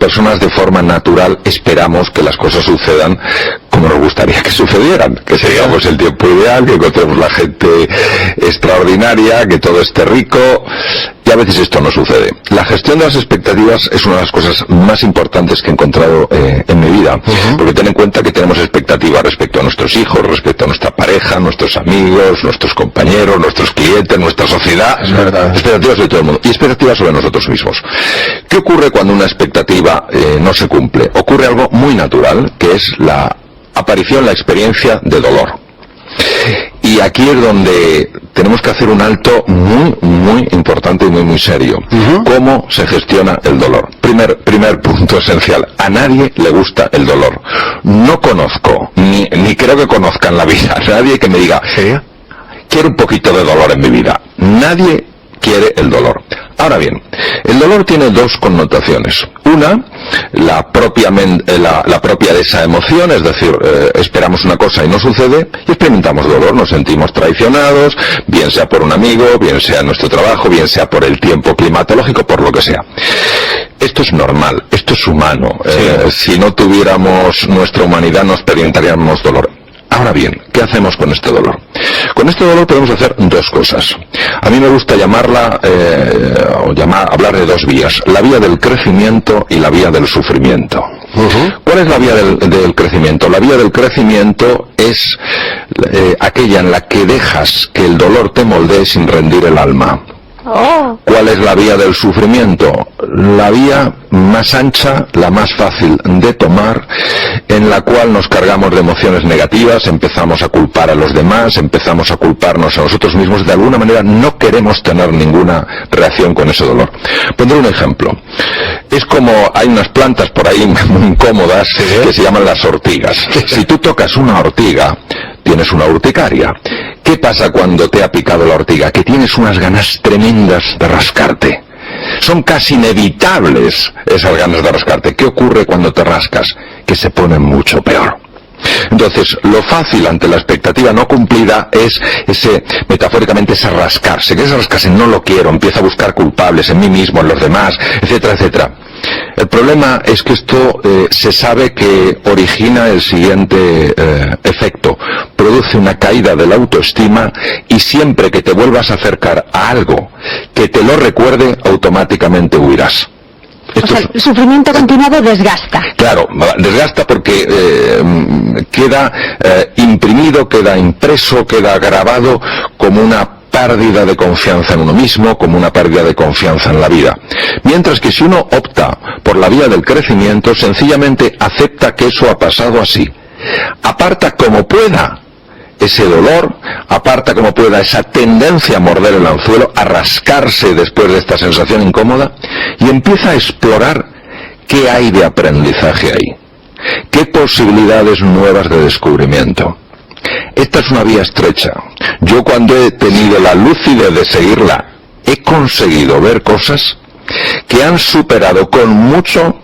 personas de forma natural esperamos que las cosas sucedan como nos gustaría que sucedieran, que tengamos el tiempo ideal, que encontremos la gente extraordinaria, que todo esté rico, y a veces esto no sucede. La gestión de las expectativas es una de las cosas más importantes que he encontrado en mi vida, porque ten en cuenta que tenemos expectativas respecto a nuestros hijos, respecto a nuestra pareja, nuestros amigos, nuestros compañeros, nuestros clientes, nuestra sociedad, expectativas de todo el mundo, y expectativas sobre nosotros mismos. ¿Qué ocurre cuando una expectativa no se cumple? Ocurre algo muy natural, que es la aparición, la experiencia de dolor. Y aquí es donde tenemos que hacer un alto muy importante y muy serio. ¿Cómo se gestiona el dolor? Primer punto esencial. A nadie le gusta el dolor. No conozco, ni creo que conozca en la vida, a nadie que me diga, quiero un poquito de dolor en mi vida. Nadie quiere el dolor. Ahora bien, el dolor tiene dos connotaciones. Una, la propia de esa emoción, es decir, esperamos una cosa y no sucede, y experimentamos dolor, nos sentimos traicionados, bien sea por un amigo, bien sea en nuestro trabajo, bien sea por el tiempo climatológico, por lo que sea. Esto es normal, esto es humano. Si no tuviéramos nuestra humanidad, no experimentaríamos dolor. Ahora bien, ¿qué hacemos con este dolor? Con este dolor podemos hacer dos cosas. A mí me gusta hablar de dos vías, la vía del crecimiento y la vía del sufrimiento. ¿Cuál es la vía del crecimiento? La vía del crecimiento es aquella en la que dejas que el dolor te moldee sin rendir el alma. ¿Cuál es la vía del sufrimiento? La vía más ancha, la más fácil de tomar, en la cual nos cargamos de emociones negativas, empezamos a culpar a los demás, empezamos a culparnos a nosotros mismos, de alguna manera no queremos tener ninguna reacción con ese dolor. Pondré un ejemplo. Es como hay unas plantas por ahí muy incómodas que se llaman las ortigas. Si tú tocas una ortiga, tienes una urticaria. ¿Qué pasa cuando te ha picado la ortiga? Que tienes unas ganas tremendas de rascarte. Son casi inevitables esas ganas de rascarte. ¿Qué ocurre cuando te rascas? Que se pone mucho peor. Entonces, lo fácil ante la expectativa no cumplida es metafóricamente ese rascarse. ¿Qué es rascarse? No lo quiero, empiezo a buscar culpables en mí mismo, en los demás, etcétera, etcétera. El problema es que esto se sabe que origina el siguiente efecto. Produce una caída de la autoestima, y siempre que te vuelvas a acercar a algo que te lo recuerde, automáticamente huirás. El sufrimiento continuado desgasta. Claro, desgasta porque queda imprimido, queda impreso, queda grabado como una pérdida de confianza en uno mismo, como una pérdida de confianza en la vida. Mientras que si uno opta por la vía del crecimiento, sencillamente acepta que eso ha pasado así. Aparta como pueda ese dolor, aparta como pueda esa tendencia a morder el anzuelo, a rascarse después de esta sensación incómoda, y empieza a explorar qué hay de aprendizaje ahí, qué posibilidades nuevas de descubrimiento. Esta es una vía estrecha. Yo, cuando he tenido la lucidez de seguirla, he conseguido ver cosas que han superado con mucho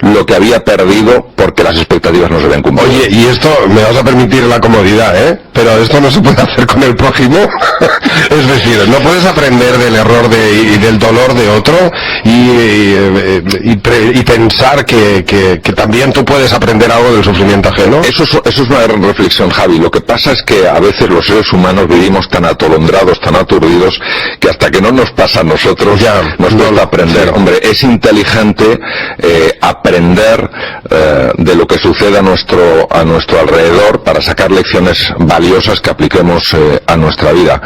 lo que había perdido porque las expectativas no se habían cumplido. Oye, y esto, me vas a permitir la comodidad, pero esto no se puede hacer con el prójimo. Es decir, no puedes aprender del error y del dolor de otro y pensar que también tú puedes aprender algo del sufrimiento ajeno. Eso es una gran reflexión, Javi. Lo que pasa es que a veces los seres humanos vivimos tan atolondrados, tan aturdidos, que hasta que no nos pasa a nosotros ya nos cuesta aprender. Sí. Hombre, es inteligente aprender de lo que sucede a nuestro alrededor para sacar lecciones valiosas que apliquemos a nuestra vida.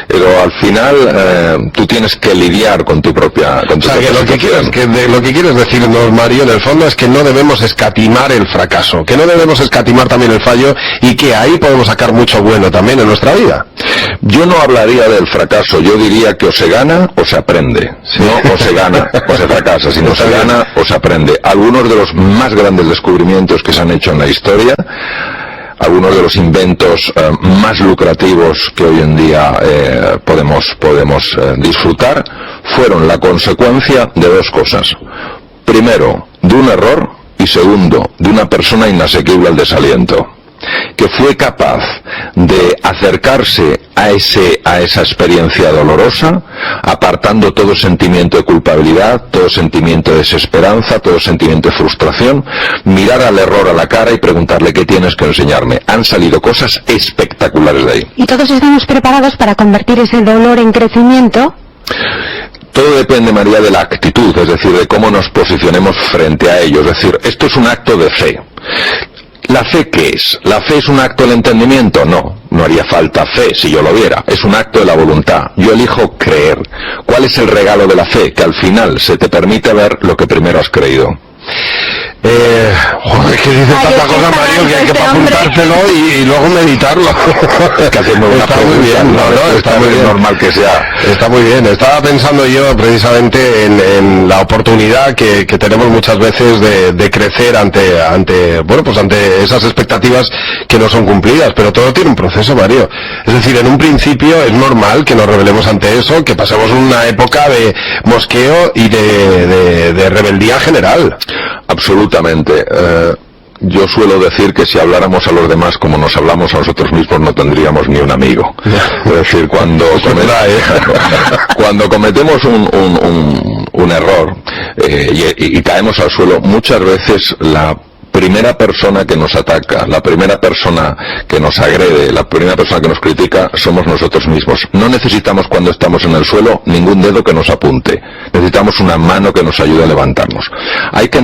Pero al final tú tienes que lidiar con tu propia situación. Lo que quieres decirnos, Mario, en el fondo, es que no debemos escatimar el fracaso, que no debemos escatimar también el fallo, y que ahí podemos sacar mucho bueno también en nuestra vida. Yo no hablaría del fracaso, yo diría que o se gana o se aprende. No o se gana o se fracasa, sino se gana o se aprende. Algunos de los más grandes descubrimientos que se han hecho en la historia, algunos de los inventos más lucrativos que hoy en día podemos disfrutar, fueron la consecuencia de dos cosas. Primero, de un error, y segundo, de una persona inasequible al desaliento. que fue capaz de acercarse a esa experiencia dolorosa, apartando todo sentimiento de culpabilidad, todo sentimiento de desesperanza, todo sentimiento de frustración, mirar al error a la cara y preguntarle ¿qué tienes que enseñarme? Han salido cosas espectaculares de ahí. ¿Y todos estamos preparados para convertir ese dolor en crecimiento? Todo depende, María, de la actitud, es decir, de cómo nos posicionemos frente a ello. Es decir, esto es un acto de fe. ¿La fe qué es? ¿La fe es un acto del entendimiento? No, no haría falta fe si yo lo viera. Es un acto de la voluntad. Yo elijo creer. ¿Cuál es el regalo de la fe? Que al final se te permite ver lo que primero has creído. Es que dice tanta cosa, Mario, que hay que apuntártelo y luego meditarlo. Es que hacemos una está muy bien, está muy bien, normal que sea. Está muy bien. Estaba pensando yo precisamente en la oportunidad que tenemos muchas veces de crecer ante esas expectativas que no son cumplidas, pero todo tiene un proceso, Mario. Es decir, en un principio es normal que nos rebelemos ante eso, que pasemos una época de mosqueo y de rebeldía general. Absolutamente. Yo suelo decir que si habláramos a los demás como nos hablamos a nosotros mismos no tendríamos ni un amigo. Es decir, cuando cometemos un error y caemos al suelo, muchas veces la primera persona que nos ataca, la primera persona que nos agrede, la primera persona que nos critica, somos nosotros mismos. No necesitamos cuando estamos en el suelo ningún dedo que nos apunte. Necesitamos una mano que nos ayude a levantarnos. Hay que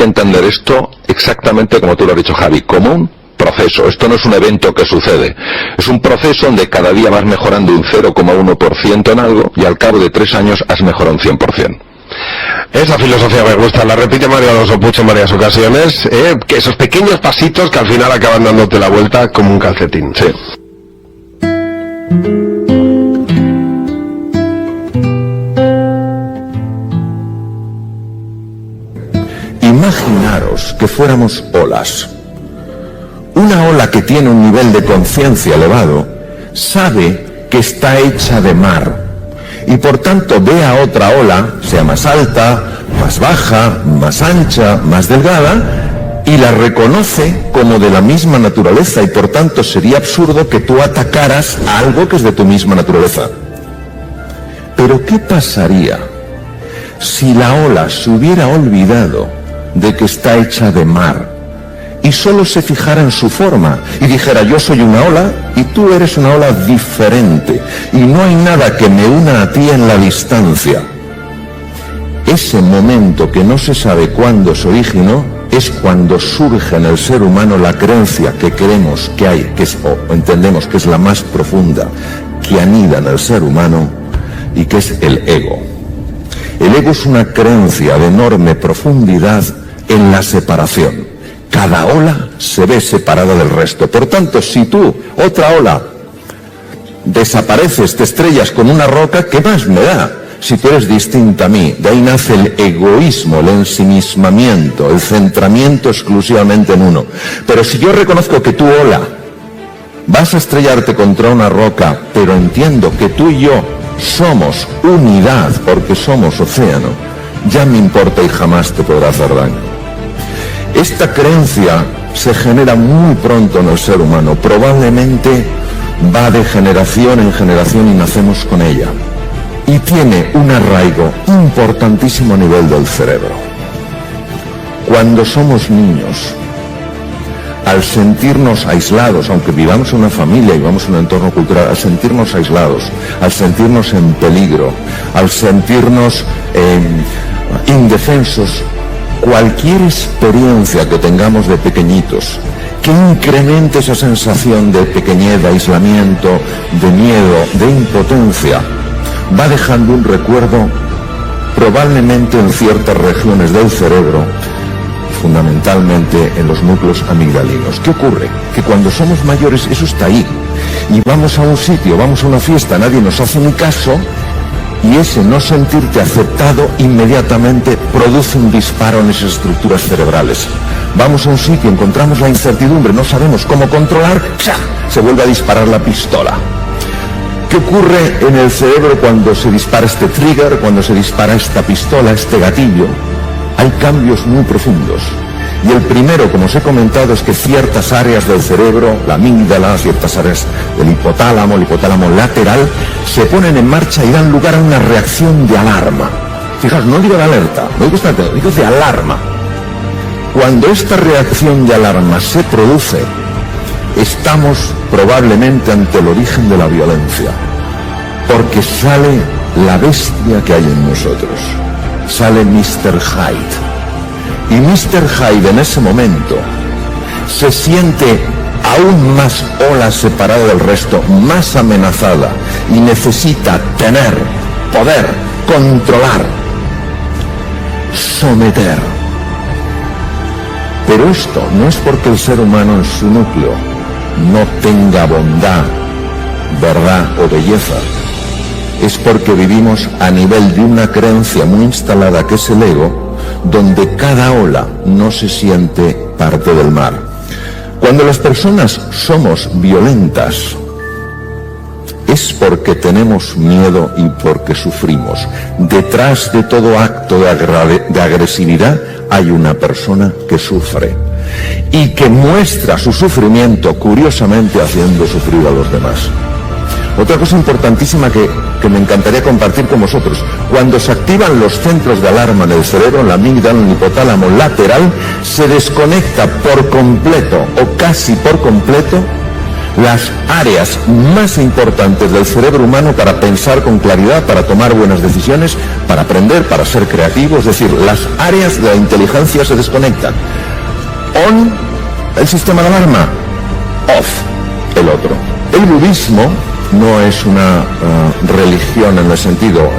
entender esto exactamente como tú lo has dicho, Javi, como un proceso. Esto no es un evento que sucede. Es un proceso donde cada día vas mejorando un 0,1% en algo y al cabo de 3 años has mejorado un 100%. Esa filosofía me gusta, la repite Mario Alonso Puig en varias ocasiones, que esos pequeños pasitos que al final acaban dándote la vuelta como un calcetín. Sí. Imaginaros que fuéramos olas. Una ola que tiene un nivel de conciencia elevado sabe que está hecha de mar. Y por tanto ve a otra ola, sea más alta, más baja, más ancha, más delgada, y la reconoce como de la misma naturaleza, y por tanto sería absurdo que tú atacaras a algo que es de tu misma naturaleza. Pero ¿qué pasaría si la ola se hubiera olvidado de que está hecha de mar y solo se fijara en su forma y dijera yo soy una ola y tú eres una ola diferente y no hay nada que me una a ti en la distancia? Ese momento que no se sabe cuándo se originó es cuando surge en el ser humano la creencia que creemos que hay, o entendemos que es la más profunda, que anida en el ser humano, y que es el ego. El ego es una creencia de enorme profundidad en la separación. Cada ola se ve separada del resto. Por tanto, si tú, otra ola, desapareces, te estrellas con una roca, ¿qué más me da? Si tú eres distinta a mí. De ahí nace el egoísmo, el ensimismamiento, el centramiento exclusivamente en uno. Pero si yo reconozco que tú, ola, vas a estrellarte contra una roca, pero entiendo que tú y yo somos unidad, porque somos océano, ya me importa y jamás te podrá hacer daño. Esta creencia se genera muy pronto en el ser humano, probablemente va de generación en generación y nacemos con ella. Y tiene un arraigo importantísimo a nivel del cerebro. Cuando somos niños, al sentirnos aislados, aunque vivamos en una familia y vivamos en un entorno cultural, al sentirnos aislados, al sentirnos en peligro, al sentirnos indefensos, cualquier experiencia que tengamos de pequeñitos que incremente esa sensación de pequeñez, de aislamiento, de miedo, de impotencia, va dejando un recuerdo probablemente en ciertas regiones del cerebro, fundamentalmente en los núcleos amigdalinos. ¿Qué ocurre? Que cuando somos mayores eso está ahí y vamos a un sitio, vamos a una fiesta, nadie nos hace ni caso, y ese no sentirte aceptado inmediatamente produce un disparo en esas estructuras cerebrales. Vamos a un sitio, encontramos la incertidumbre, no sabemos cómo controlar, ¡cha!, se vuelve a disparar la pistola. ¿Qué ocurre en el cerebro cuando se dispara este trigger, cuando se dispara esta pistola, este gatillo? Hay cambios muy profundos. Y el primero, como os he comentado, es que ciertas áreas del cerebro, la amígdala, ciertas áreas del hipotálamo, el hipotálamo lateral, se ponen en marcha y dan lugar a una reacción de alarma. Fijaos, no digo de alerta, no digo de alarma. Cuando esta reacción de alarma se produce, estamos probablemente ante el origen de la violencia, porque sale la bestia que hay en nosotros, sale Mr. Hyde. Y Mr. Hyde en ese momento se siente aún más ola separada del resto, más amenazada, y necesita tener, poder, controlar, someter. Pero esto no es porque el ser humano en su núcleo no tenga bondad, verdad o belleza. Es porque vivimos a nivel de una creencia muy instalada que es el ego, donde cada ola no se siente parte del mar. Cuando las personas somos violentas, es porque tenemos miedo y porque sufrimos. Detrás de todo acto de agresividad hay una persona que sufre y que muestra su sufrimiento, curiosamente, haciendo sufrir a los demás. Otra cosa importantísima que me encantaría compartir con vosotros: cuando se activan los centros de alarma en el cerebro, en la amígdala, en el hipotálamo lateral, se desconecta por completo o casi por completo las áreas más importantes del cerebro humano para pensar con claridad, para tomar buenas decisiones, para aprender, para ser creativo. Es decir, las áreas de la inteligencia se desconectan. On, el sistema de alarma; off, el otro. El budismo no es una religión en el sentido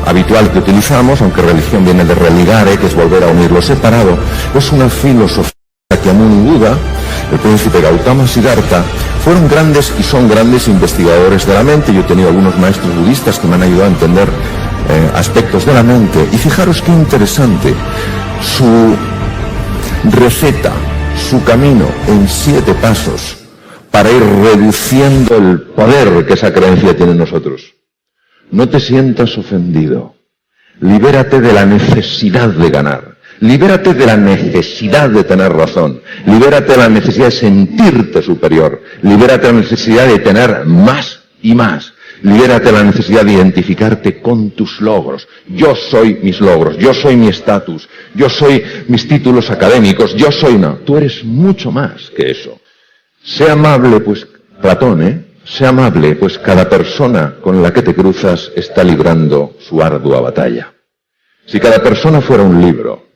habitual que utilizamos, aunque religión viene de religare, que es volver a unir lo separado. Es una filosofía que Muni Buda, el príncipe Gautama Siddhartha, fueron grandes y son grandes investigadores de la mente. Yo he tenido algunos maestros budistas que me han ayudado a entender aspectos de la mente. Y fijaros qué interesante, su receta, su camino en 7 pasos para ir reduciendo el poder que esa creencia tiene en nosotros. No te sientas ofendido. Libérate de la necesidad de ganar. Libérate de la necesidad de tener razón. Libérate de la necesidad de sentirte superior. Libérate de la necesidad de tener más y más. Libérate de la necesidad de identificarte con tus logros. Yo soy mis logros, yo soy mi estatus, yo soy mis títulos académicos, yo soy... No, tú eres mucho más que eso. Sé amable, pues, Platón, sé amable, pues cada persona con la que te cruzas está librando su ardua batalla. Si cada persona fuera un libro,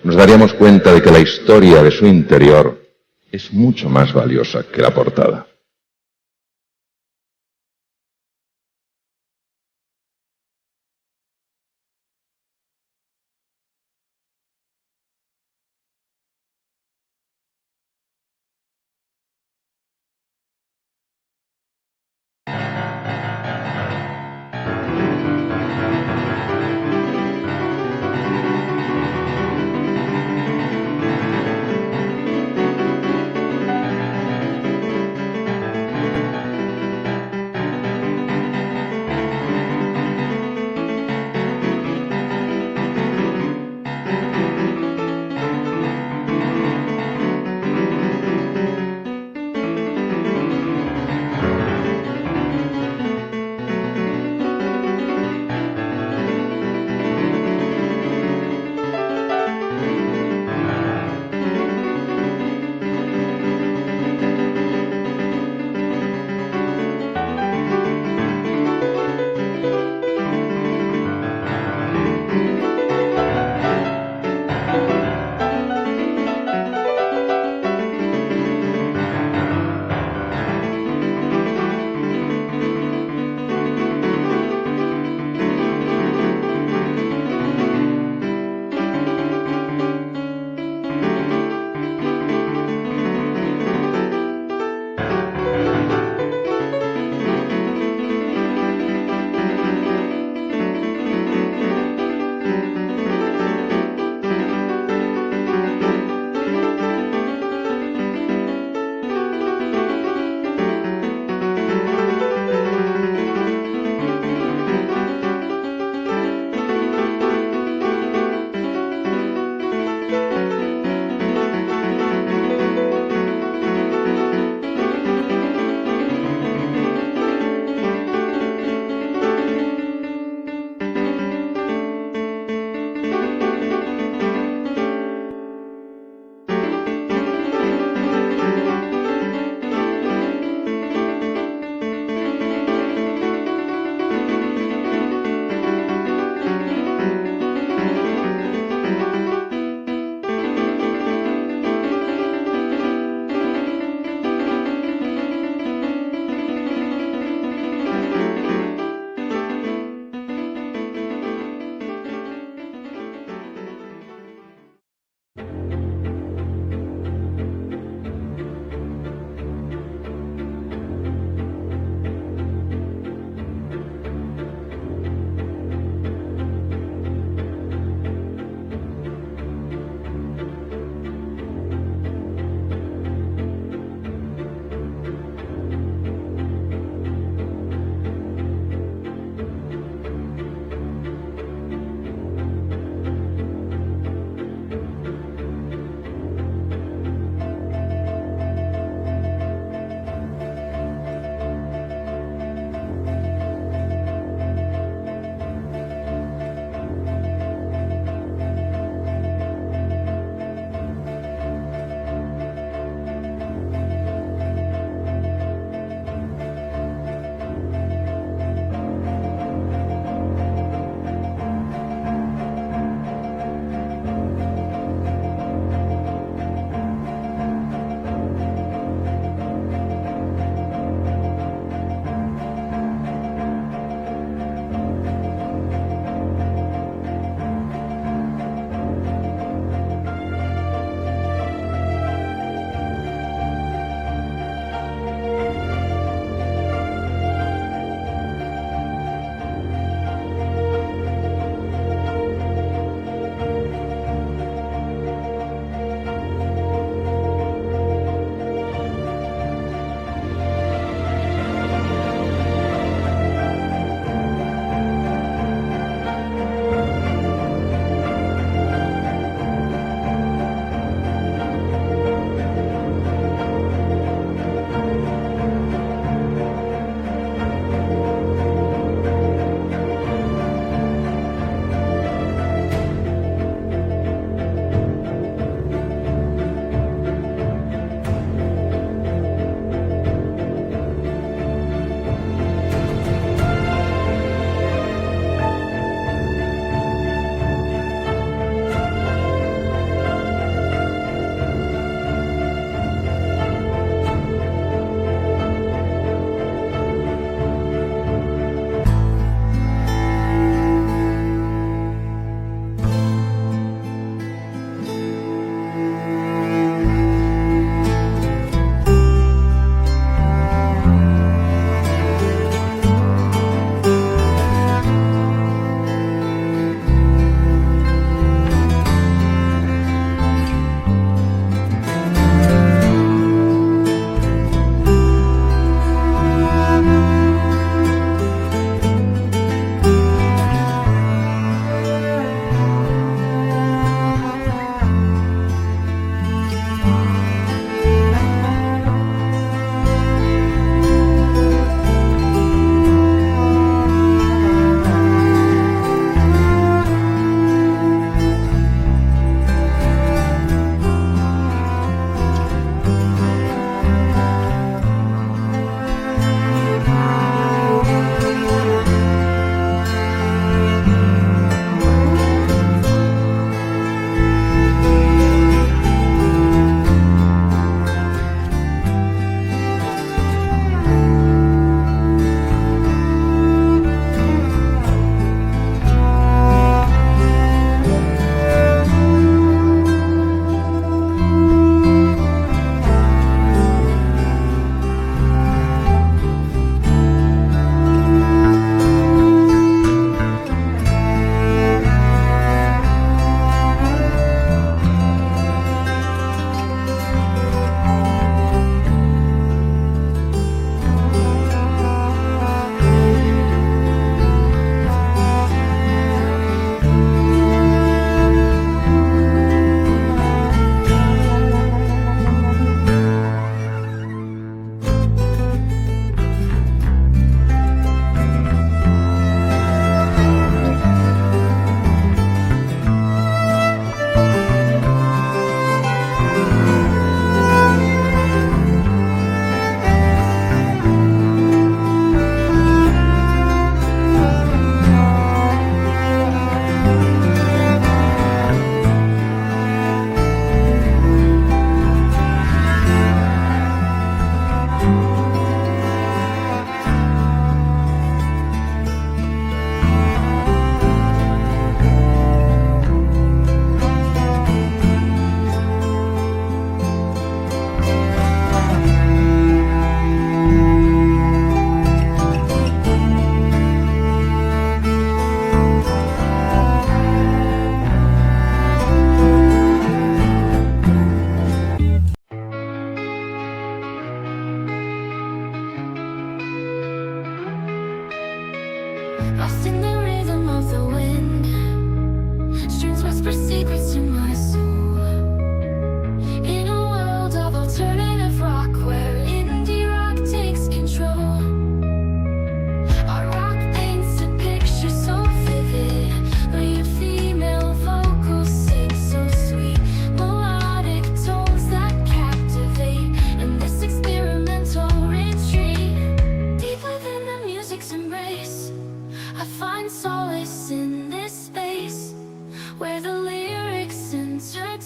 nos daríamos cuenta de que la historia de su interior es mucho más valiosa que la portada.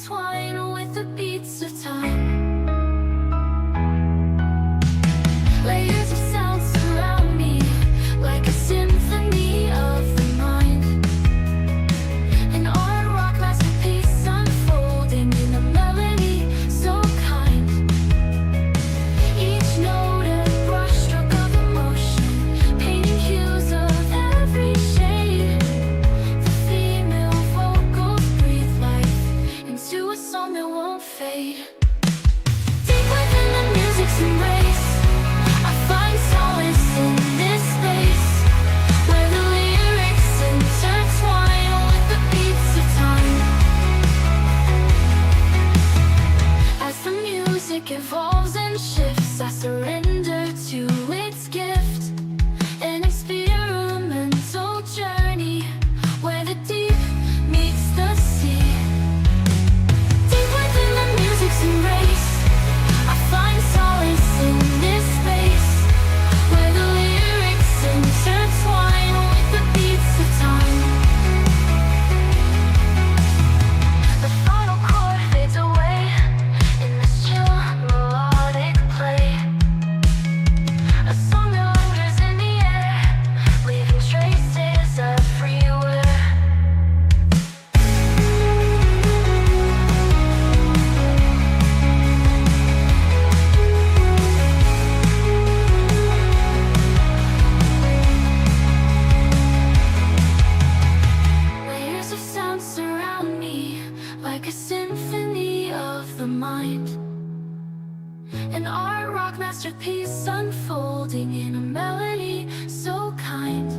intertwine with the beats of time. Layers of sound surround me like a symphony of the mind. An art rock masterpiece unfolding in a melody so kind. Each note a brushstroke of emotion, painting hues of every shade. The female vocals breathe life into a song that won't fade. Deep within the music's embrace, I find solace in this space, where the lyrics intertwine with the beats of time. As the music evolves and shifts, I surrender to its gift. An experimental journey where the deep meets the sea. Deep within the music's embrace, I find solace in this space, where the lyrics intertwine with the beats of time. The final chord fades away in this chill melodic play. A song that lingers in the air, leaving traces everywhere. Layers of sound surround me like a symphony of the mind. An art rock masterpiece unfolding in a melody so kind.